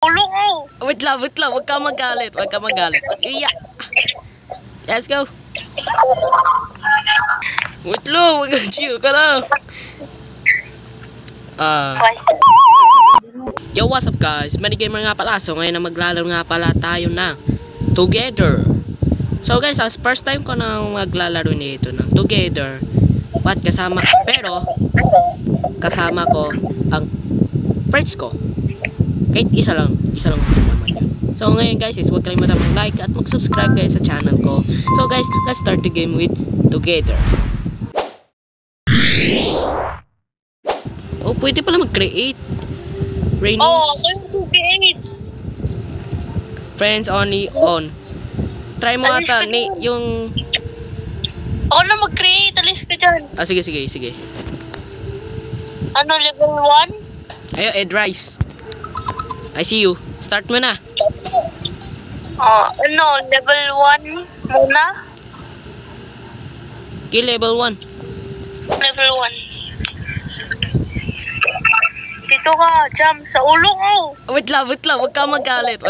Ulo ko. Wait lang. Huwag ka magalit. Iya. Let's go. Wait lang. Chill ka lang. Yo, what's up guys? Manigamer nga pala. So ngayon na maglalaro nga pala tayo na Together. So guys, as first time ko na maglalaro nito ng Together. Pero kasama ko ang friends ko. Kahit isa lang naman yun. So ngayon guys, huwag kalimutan mag-like at mag-subscribe guys sa channel ko. So guys, let's start the game with Together. Oh, pwede pala mag-create. Rainy. Oh, mag-create. Friends only on. Try mo ata ni yung... Ako na mag-create. Alis ka dyan. Sige. Ano, level 1? Ayo, Ed Rice. I see you. Start mo na. Ano, level 1 muna? Okay, level 1. Level 1. Dito ka, jump sa ulo ko. Wait lang. Huwag ka magalit.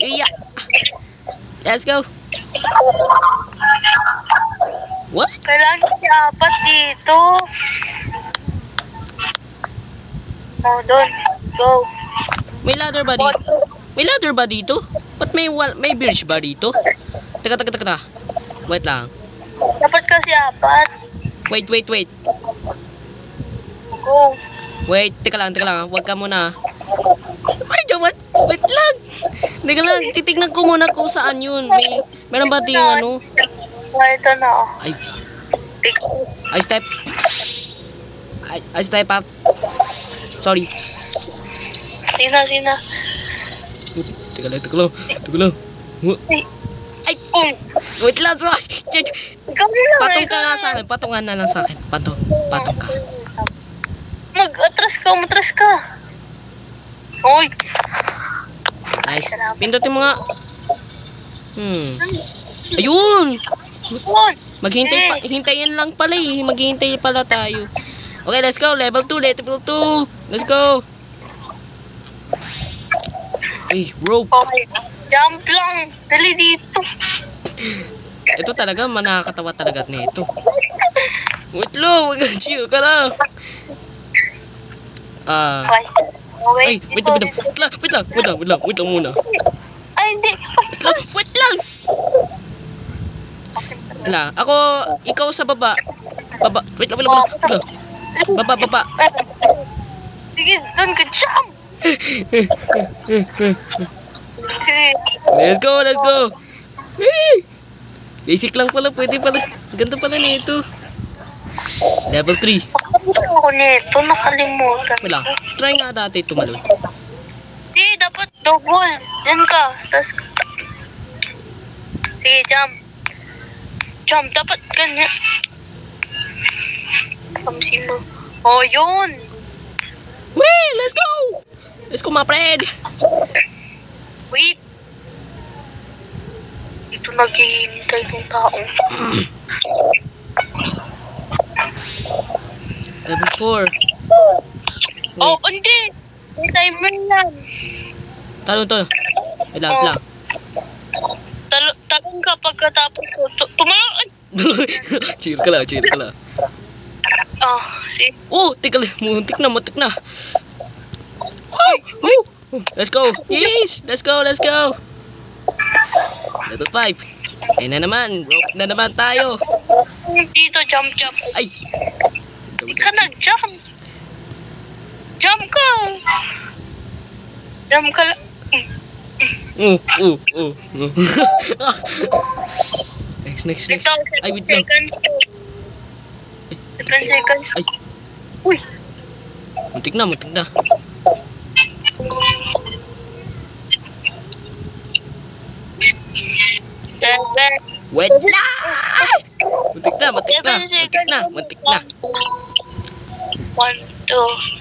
Iya. Let's go. What? Kailangan kasi 4 dito. Oh, doon. Go. May ladder ba dito? Ba't may bridge ba dito? Teka. Wait lang. Dapat kasi 4. Wait. Go. Wait, teka lang. Huwag ka muna. Ay, wait lang. Teka lang, titignan ko muna kung saan yun. Meron ba ding ano? Ito na. I step up. Sorry. Sina. Teka lang. Ay, wait lang. Ikaw nila. Patong ka nga sa akin. Patungan na lang sa akin. Patong ka. Matras ka. Hoy. Nice. Pindutin mo nga. Ayun! Hintayin lang pala eh. Maghihintay pala tayo. Okay, let's go. Level 2. Let's go. Ay, rope. Okay. Jump lang. Dali dito. Ito talaga, manakakatawa talaga nito. Wait lang. Chill ka lang. Ay, wait lang muna. Ay, hindi. Wait lang. Wala. Ikaw sa baba. Wait lang. Baba. Sige, doon ka jump. Let's go. Basic lang pala, pwede pala. Ganda pala nito. Level 3. Ako nito, nakalimutan. Wala. Try nga dati tumalon. Hindi, dapat double. Diyan ka. Sige, jump, dapat ganyan. Sino? Oh, yun. Wee, let's go my friend. Wait. Ito naghihintay ng taong. Level 4. Oh, hindi. May timer lang. Talon. Wait lang. Talon ka pagkatapos ko. Tumalon. Cheer ka lang. See? Oh, teka lang. Muntik na. Let's go. Yes, let's go. Level 5. Ayun na naman. Rope na naman tayo. Dito, jump. Ay. Hindi ka nag-jump. Jump ka. Next. Ay, wait lang. 7 seconds. Ay. Uy. Muntik na. Wait lang! Muntik na. 1, 2,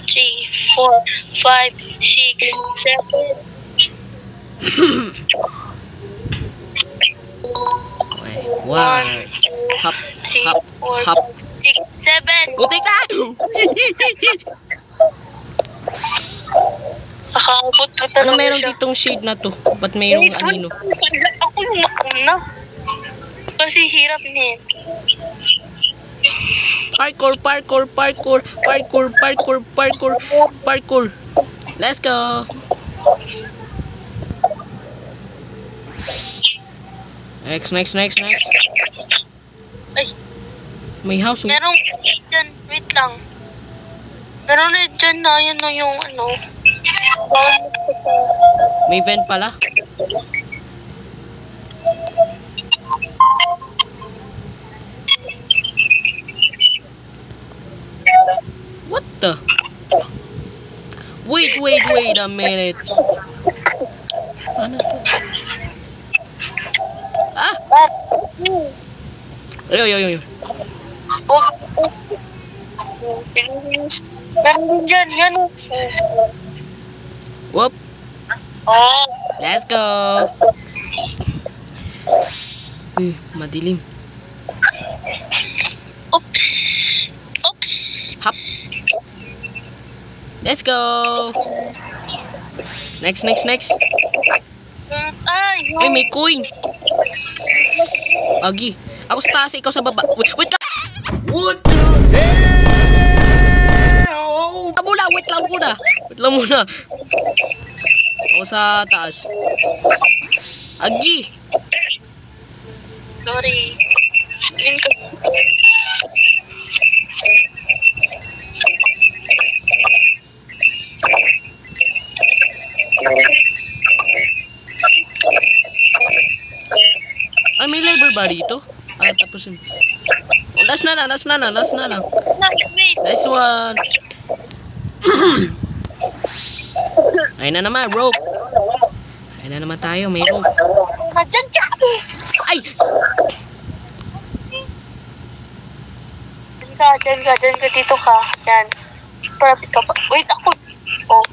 3, 4, 5, 6, 7. Okay. 1. Hop. 6, 7. Muntik na! Nakakabot na talaga Ano meron siya. ditong shade na to? Ba't mayroong anino? Ako yung mauna. Kasi hirap niya. Parkour, parkour, parkour, parkour, parkour, parkour, parkour. Let's go. Next. Ay, May house. Oh. merong dyan. Wait lang. Meron na dyan na yun na yung ano. May vent pala. What the? Wait a minute. Ano to? Ah! Yo. Meron din dyan. Yan. Whoop. Oh. Let's go. Madilim. Oops. Hop. Let's go. Next. Ay, Ay, may coin. Agi. Ako sa taas, ikaw sa baba. Wait lang. What the hell? Wait lang muna. Ako sa taas. Agi. sorry. Ay, may library ba dito? Tapos yun. Oh, last na lang. Wait. Nice one. Ayun na naman, rope. Ayun na naman tayo, may rope. Nadyan ka. Ay! Dyan ka, dito ka. Yan. Malapit ka pa. Wait, ako. Oh.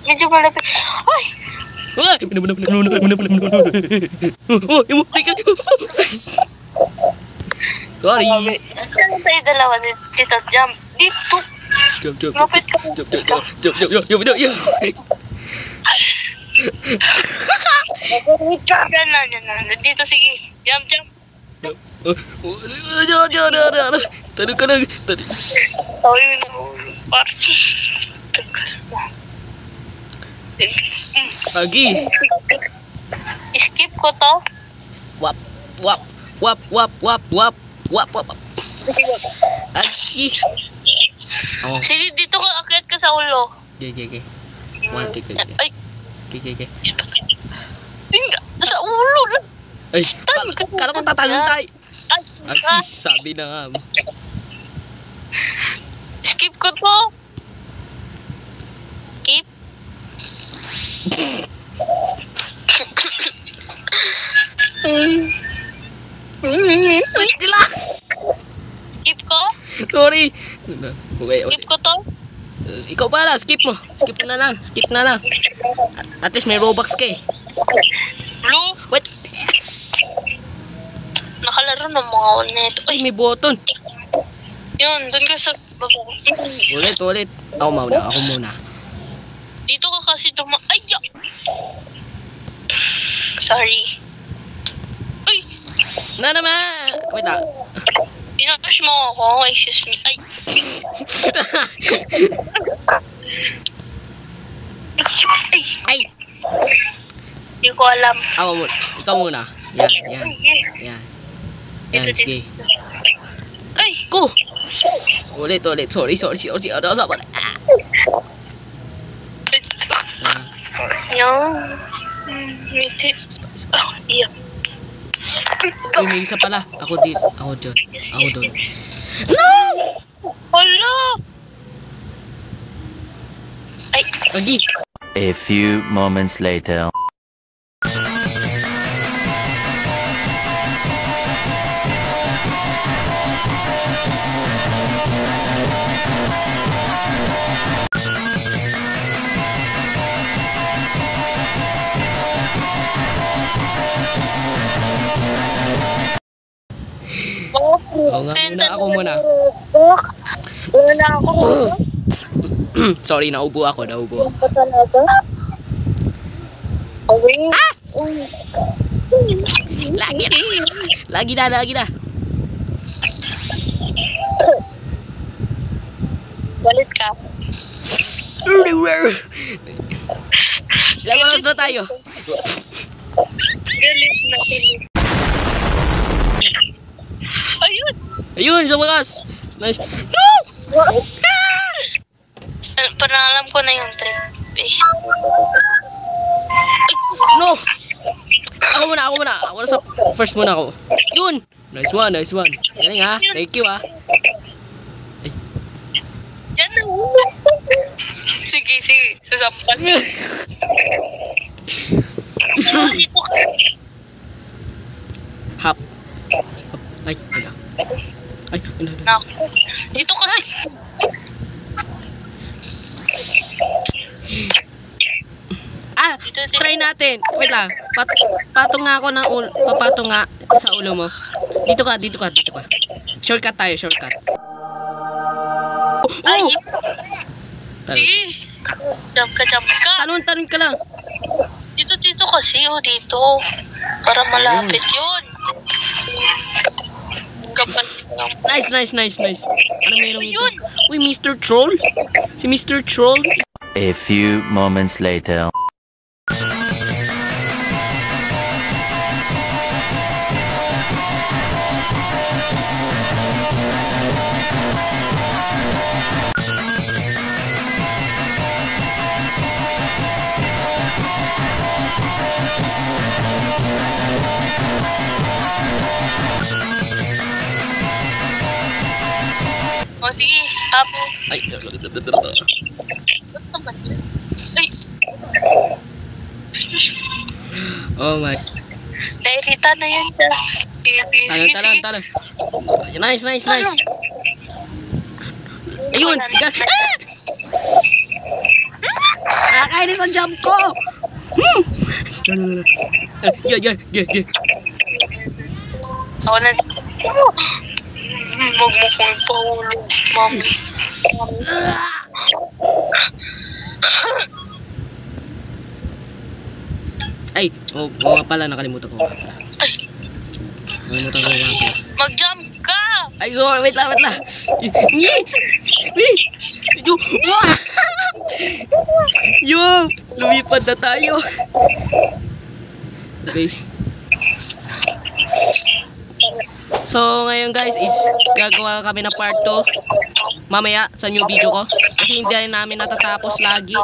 Medyo malapit. Ay! Ay! Oh, teka. Sorry. Ano tayo dalawa dito? Jump. Dito. Jump. Malapit ka. Jump. Yan na. Dito, sige. Jump. Tado ka lang. Ay, party. Agi. Skip ko to. Wap. Agi. Oh. Sige, dito ka. Akyat ka sa ulo. Okay. One, take. Ay, Okay. hindi. Sa ulo. Ay, kala ko tatalon tayo. Ay, Agi, sabi na nga. skip ko to. Skip. Wait lang. Skip ko? Sorry. Okay. Skip ko to? Ikaw pala, skip mo. Skip na lang. At least may Robux ka eh. Blue? Wait. Nakalaro ng mga neto. Ay, may button. Yun, doon ka sa baba. Ulit. Ako muna. Dito ka kasi ay, ya! Sorry. Uy! Na naman. Wait lang. Pinapush mo ako. Excuse me. Ay! Ay. Hindi ko alam. Ikaw muna. Yan. Yan, sige. Ay! Go! Ulit. Sorry. Ano sa pala? Yan. Yeah. Uy, may isa pala. Ako doon. No! Hala! Ay! Agi. A few moments later. Oo nga muna, ako muna. Wala ako. Sorry, naubo ako. Pa talaga? Okay. Lagi na. Lagi na. Galit ka. Ilang oras na tayo? Galit na. Ayun. Ayun, sa wakas. Nice. Parang alam ko na yung trick. No! Ako muna. Ako na sa first muna ako. Yun! Nice one. Galing ha. Thank you ha. Yan na. Sige. Sasampan. Dito ka. Hop. Ay, wala. Ay, wala. Naku. Dito ka. Dito. Try natin. Wait lang. Patong nga ako ng ulo. Papatong nga sa ulo mo. Dito ka. Shortcut tayo. Ay. Oh! Sige. Jump ka. Talon ka lang. Dito kasi. Dito. Para malapit yun. Kapal. Nice. Ano meron ito? Uy, Mr. Troll? Si Mr. Troll? A few moments later. O sige. Tapo. Ay, Ba't naman yan? Ay. oh my. Nairita na yan siya. Sige. Talon. Nice. Ayun! Nakakainis ang jump ko! Yeah. Ako na. Huwag mo kong ipahulog, mami. Ay, nga pala, nakalimutan ko nga pala. Mag-jump ka! Ay, sorry, wait lang. Yo, lumipad na tayo. Okay. So, ngayon guys is gagawa kami ng part 2 mamaya sa new video ko. Kasi hindi namin natatapos lagi.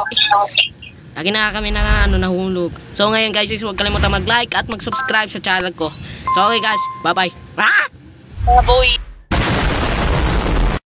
Lagi na kami nahulog. So, ngayon guys is huwag kalimutan mag-like at mag-subscribe sa channel ko. So, okay guys, bye-bye. Boy.